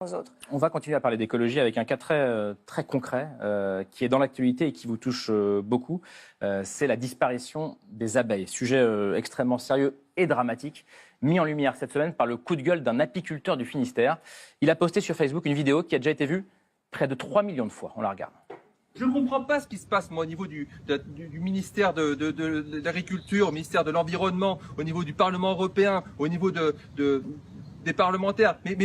aux autres. On va continuer à parler d'écologie avec un cas très concret qui est dans l'actualité et qui vous touche beaucoup. C'est la disparition des abeilles. Sujet extrêmement sérieux et dramatique, mis en lumière cette semaine par le coup de gueule d'un apiculteur du Finistère. Il a posté sur Facebook une vidéo qui a déjà été vue près de 3 millions de fois. On la regarde. Je ne comprends pas ce qui se passe, moi, au niveau du ministère de l'Agriculture, au ministère de l'Environnement, au niveau du Parlement européen, au niveau des parlementaires. Mais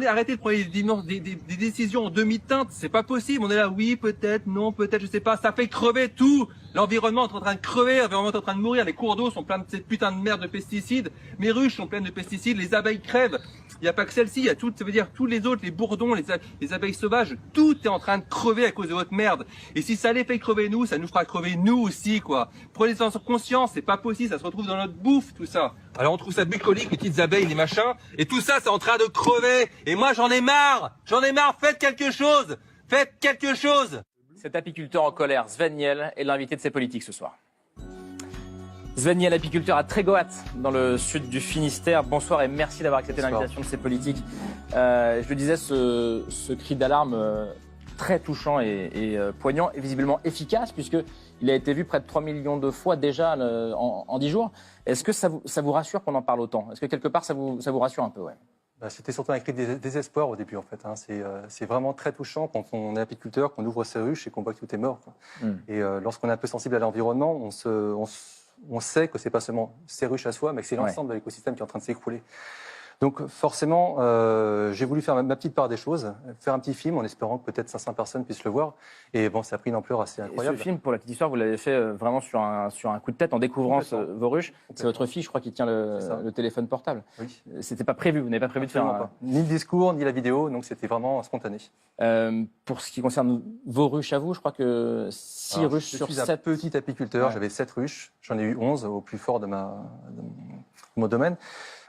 arrêtez de prendre des décisions en demi-teinte, c'est pas possible. On est là, oui, peut-être, non, peut-être, je sais pas. Ça fait crever tout. L'environnement est en train de crever, l'environnement est en train de mourir. Les cours d'eau sont pleins de cette putain de merde de pesticides. Mes ruches sont pleines de pesticides. Les abeilles crèvent. Il n'y a pas que celle-ci, il y a toutes, ça veut dire tous les autres, les bourdons, les abeilles sauvages. Tout est en train de crever à cause de votre merde. Et si ça les fait crever nous, ça nous fera crever nous aussi, quoi. Prenez-en conscience, c'est pas possible, ça se retrouve dans notre bouffe, tout ça. Alors on trouve ça bucolique, les petites abeilles, les machins, et tout ça, c'est en train de crever. Et moi, j'en ai marre, faites quelque chose, faites quelque chose. Cet apiculteur en colère, Sven Niel, est l'invité de ces politiques ce soir. Sven Niel, apiculteur à Trégoat, dans le sud du Finistère. Bonsoir et merci d'avoir accepté l'invitation de ces politiques. Je le disais, ce cri d'alarme très touchant et poignant est visiblement efficace puisqu'il a été vu près de 3 millions de fois déjà en 10 jours. Est-ce que ça vous rassure qu'on en parle autant? Est-ce que quelque part ça vous rassure un peu? Ouais. C'était surtout un cri de désespoir au début en fait. C'est vraiment très touchant quand on est apiculteur, qu'on ouvre ses ruches et qu'on voit que tout est mort. Et lorsqu'on est un peu sensible à l'environnement, on sait que c'est pas seulement ses ruches à soi, mais que c'est l'ensemble de l'écosystème qui est en train de s'écrouler. Donc forcément, j'ai voulu faire ma petite part des choses, faire un petit film en espérant que peut-être 500 personnes puissent le voir. Et bon, ça a pris une ampleur assez incroyable. Et ce film, pour la petite histoire, vous l'avez fait vraiment sur un coup de tête en découvrant vos ruches. C'est votre fille, je crois, qui tient le téléphone portable. Oui. C'était pas prévu, vous n'avez pas prévu de faire ni le discours, ni la vidéo, donc c'était vraiment spontané. Pour ce qui concerne vos ruches à vous, je crois que 6 ruches sur 7. Je suis un petit apiculteur, j'avais 7 ruches, j'en ai eu 11 au plus fort de mon domaine.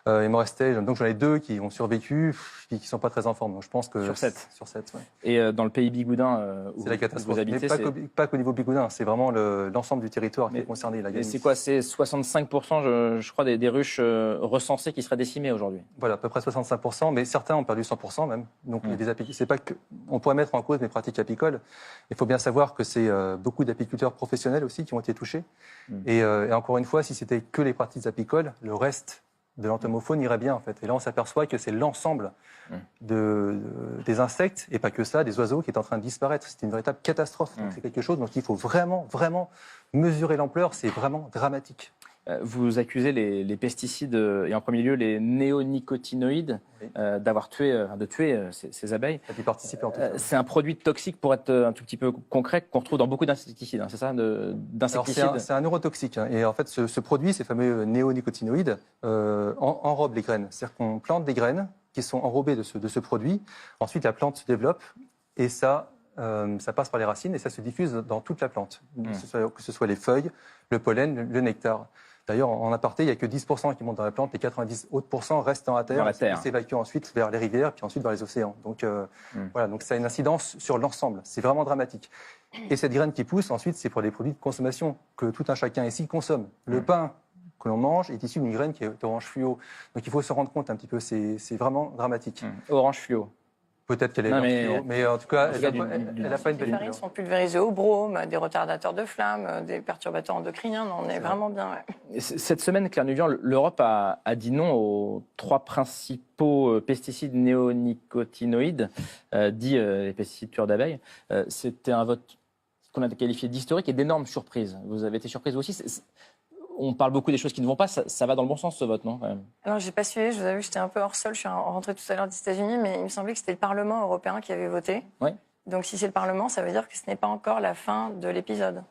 Il m'en restait, donc j'en ai 2 qui ont survécu, qui sont pas très en forme. Donc je pense que sur 7. Sur 7, ouais. Et dans le pays bigoudin où la catastrophe. vous habitez, mais pas qu'au niveau bigoudin, c'est vraiment l'ensemble du territoire qui est concerné. Et c'est quoi? C'est 65%, je crois, des ruches recensées qui seraient décimées aujourd'hui. Voilà, à peu près 65%, mais certains ont perdu 100% même. Donc c'est pas que on pourrait mettre en cause mes pratiques apicoles. Il faut bien savoir que c'est beaucoup d'apiculteurs professionnels aussi qui ont été touchés. Et encore une fois, si c'était que les pratiques apicoles, le reste de l'entomofaune irait bien en fait. Et là on s'aperçoit que c'est l'ensemble des insectes, et pas que ça, des oiseaux qui est en train de disparaître. C'est une véritable catastrophe. Donc c'est quelque chose dont il faut vraiment mesurer l'ampleur, c'est vraiment dramatique. Vous accusez les pesticides, et en premier lieu les néonicotinoïdes, de tuer ces abeilles. Ça peut participer en tout cas. C'est un produit toxique, pour être un tout petit peu concret, qu'on retrouve dans beaucoup d'insecticides, c'est ça, d'insecticides? C'est un neurotoxique. Et en fait, ce produit, ces fameux néonicotinoïdes, enrobent les graines. C'est-à-dire qu'on plante des graines qui sont enrobées de ce produit. Ensuite, la plante se développe et ça passe par les racines et ça se diffuse dans toute la plante, que ce soit les feuilles, le pollen, le nectar. D'ailleurs, en aparté, il n'y a que 10% qui montent dans la plante, les 90 autres % restent dans la terre, et s'évacuent ensuite vers les rivières, puis ensuite vers les océans. Donc voilà, donc ça a une incidence sur l'ensemble. C'est vraiment dramatique. Et cette graine qui pousse, ensuite, c'est pour les produits de consommation que tout un chacun ici consomme. Le pain que l'on mange est issu d'une graine qui est orange fluo. Donc il faut se rendre compte un petit peu, c'est vraiment dramatique. Orange fluo. Peut-être qu'elle est mais en tout cas, elle n'a pas une belle Les farines sont pulvérisées au brome, des retardateurs de flamme, des perturbateurs endocriniens. On est vraiment bien. Ouais. Cette semaine, Claire Nuvian, l'Europe a dit non aux 3 principaux pesticides néonicotinoïdes, dits les pesticides tueurs d'abeilles. C'était un vote qu'on a qualifié d'historique et d'énorme surprise. Vous avez été surprise vous aussi. On parle beaucoup des choses qui ne vont pas, ça va dans le bon sens ce vote, non quand même? Alors j'ai pas suivi, je vous avoue, j'étais un peu hors sol, je suis rentrée tout à l'heure des États-Unis, mais il me semblait que c'était le Parlement européen qui avait voté. Oui. Donc si c'est le Parlement, ça veut dire que ce n'est pas encore la fin de l'épisode.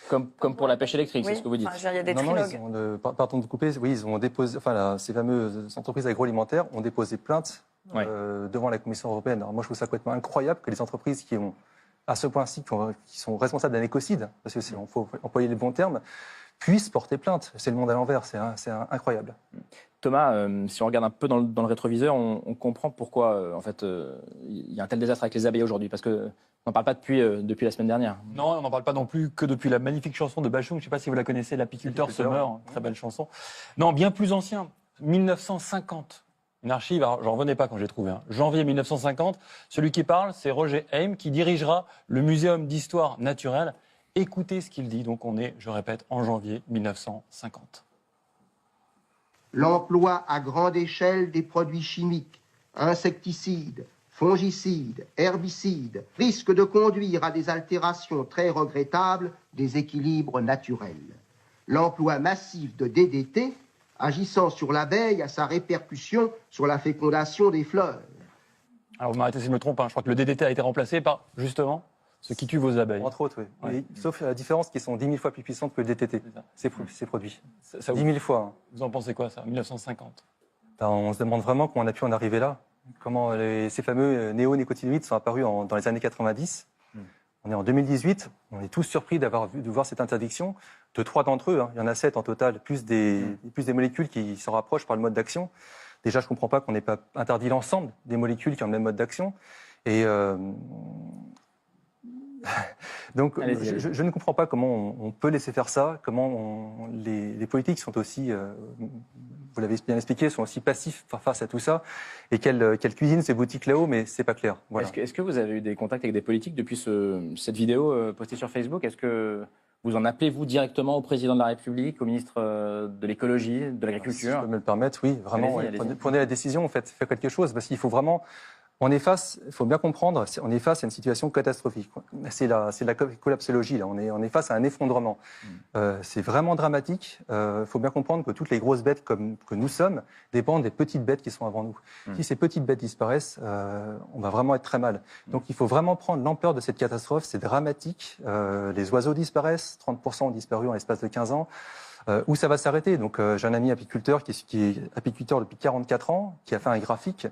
Comme pour la pêche électrique, c'est ce que vous dites. Il y a des trilogues. Pardon de vous couper, oui, ils ont déposé, ces fameuses entreprises agroalimentaires ont déposé plainte devant la Commission européenne. Alors moi, je trouve ça complètement incroyable que les entreprises qui ont, à ce point-ci, qui sont responsables d'un écocide, parce que il faut employer les bons termes, puissent porter plainte. C'est le monde à l'envers, c'est incroyable. Thomas, si on regarde un peu dans le rétroviseur, on comprend pourquoi il y a un tel désastre avec les abeilles aujourd'hui, parce qu'on n'en parle pas depuis la semaine dernière. Non, on n'en parle pas non plus que depuis la magnifique chanson de Bachung, je ne sais pas si vous la connaissez, L'apiculteur se meurt, très belle chanson. Non, bien plus ancien, 1950. Une archive, alors j'en revenais pas quand j'ai trouvé. Janvier 1950, celui qui parle, c'est Roger Hayme, qui dirigera le Muséum d'histoire naturelle. Écoutez ce qu'il dit, donc on est, je répète, en janvier 1950. L'emploi à grande échelle des produits chimiques, insecticides, fongicides, herbicides, risque de conduire à des altérations très regrettables des équilibres naturels. L'emploi massif de DDT, agissant sur l'abeille, a sa répercussion sur la fécondation des fleurs. Alors vous m'arrêtez si je me trompe, je crois que le DDT a été remplacé par, justement, ce qui tue vos abeilles. Entre autres, oui. Ouais. Sauf la différence qu'ils sont 10 000 fois plus puissantes que le DTT, ces produits. Ça 10 000 fois. Vous en pensez quoi, ça, 1950 On se demande vraiment comment on a pu en arriver là. Comment ces fameux néonicotinoïdes sont apparus dans les années 90. On est en 2018, on est tous surpris de voir cette interdiction. De 3 d'entre eux, il y en a 7 en total, plus des molécules qui s'en rapprochent par le mode d'action. Déjà, je ne comprends pas qu'on n'ait pas interdit l'ensemble des molécules qui ont le même mode d'action. Et donc, allez-y. Je ne comprends pas comment on peut laisser faire ça, comment les politiques sont aussi, vous l'avez bien expliqué, sont aussi passifs face à tout ça, et qu'elles cuisinent ces boutiques là-haut, mais c'est pas clair. Voilà. Est-ce que vous avez eu des contacts avec des politiques depuis cette vidéo postée sur Facebook? Est-ce que vous en appelez, vous, directement au président de la République, au ministre de l'écologie, de l'agriculture? Si je peux me le permettre, oui, vraiment. Allez-y. Prenez la décision, faites quelque chose, parce qu'il faut vraiment... il faut bien comprendre, on est face à une situation catastrophique. C'est la collapsologie, là. On est face à un effondrement. C'est vraiment dramatique. Il faut bien comprendre que toutes les grosses bêtes que nous sommes dépendent des petites bêtes qui sont avant nous. Si ces petites bêtes disparaissent, on va vraiment être très mal. Donc il faut vraiment prendre l'ampleur de cette catastrophe. C'est dramatique. Les oiseaux disparaissent, 30% ont disparu en l'espace de 15 ans. Où ça va s'arrêter? Donc j'ai un ami apiculteur qui est apiculteur depuis 44 ans, qui a fait un graphique.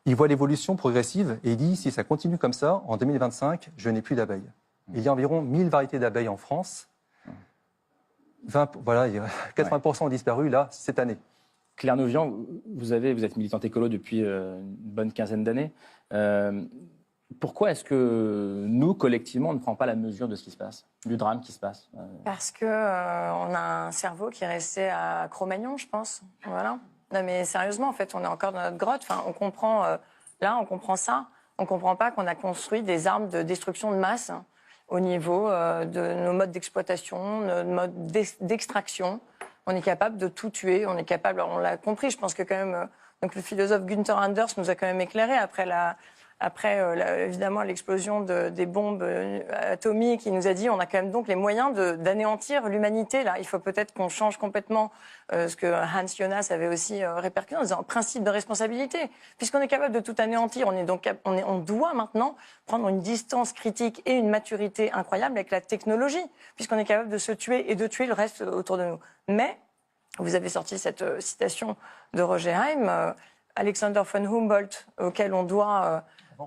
Il voit l'évolution progressive et il dit, si ça continue comme ça, en 2025, je n'ai plus d'abeilles. Il y a environ 1000 variétés d'abeilles en France. 80% ont disparu, là, cette année. Claire Nouvian, vous êtes militante écolo depuis une bonne quinzaine d'années. Pourquoi est-ce que nous, collectivement, on ne prend pas la mesure de ce qui se passe, du drame qui se passe? Parce qu'on a un cerveau qui est resté à Cro-Magnon, je pense. Voilà. Non mais sérieusement, en fait, on est encore dans notre grotte. Enfin, on comprend on comprend ça. On comprend pas qu'on a construit des armes de destruction de masse au niveau de nos modes d'exploitation, nos modes d'extraction. On est capable de tout tuer. On est capable. On l'a compris. Je pense que quand même, donc le philosophe Günther Anders nous a quand même éclairé après évidemment l'explosion des bombes atomiques. Il nous a dit on a quand même donc les moyens d'anéantir l'humanité. Là, il faut peut-être qu'on change complètement ce que Hans Jonas avait aussi répercuté en disant principe de responsabilité. Puisqu'on est capable de tout anéantir, on doit maintenant prendre une distance critique et une maturité incroyable avec la technologie, puisqu'on est capable de se tuer et de tuer le reste autour de nous. Mais vous avez sorti cette citation de Roger Hayme, Alexander von Humboldt, auquel on doit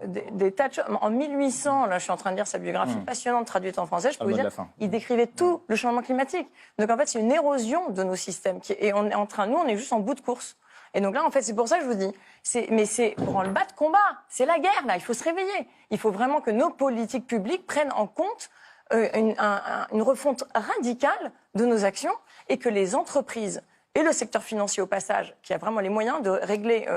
des tas de choses. En 1800, là, je suis en train de lire sa biographie passionnante traduite en français. Je peux vous dire, il décrivait tout le changement climatique. Donc en fait, c'est une érosion de nos systèmes. Et on est juste en bout de course. Et donc là, en fait, c'est pour ça que je vous dis, mais c'est branle-bas de combat. C'est la guerre, là. Il faut se réveiller. Il faut vraiment que nos politiques publiques prennent en compte une refonte radicale de nos actions et que les entreprises et le secteur financier, au passage, qui a vraiment les moyens de régler...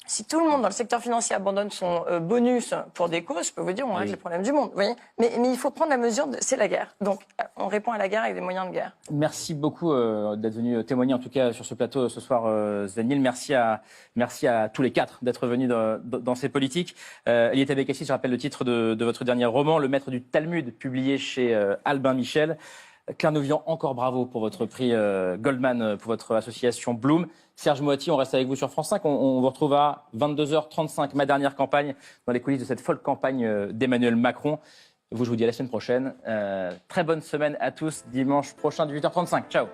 Si tout le monde dans le secteur financier abandonne son bonus pour des causes, je peux vous dire, on règle les problèmes du monde. Vous voyez, mais il faut prendre la mesure, c'est la guerre. Donc, on répond à la guerre avec des moyens de guerre. Merci beaucoup d'être venu témoigner, en tout cas, sur ce plateau ce soir, Sven Nil. Merci à tous les 4 d'être venus dans ces politiques. Eliette Bekassi, je rappelle le titre de votre dernier roman, Le Maître du Talmud, publié chez Albin Michel. Claire Nouvian, encore bravo pour votre prix Goldman, pour votre association Bloom. Serge Moati, on reste avec vous sur France 5. On vous retrouve à 22h35, ma dernière campagne, dans les coulisses de cette folle campagne d'Emmanuel Macron. Je vous dis à la semaine prochaine. Très bonne semaine à tous, dimanche prochain, 18h35. Ciao.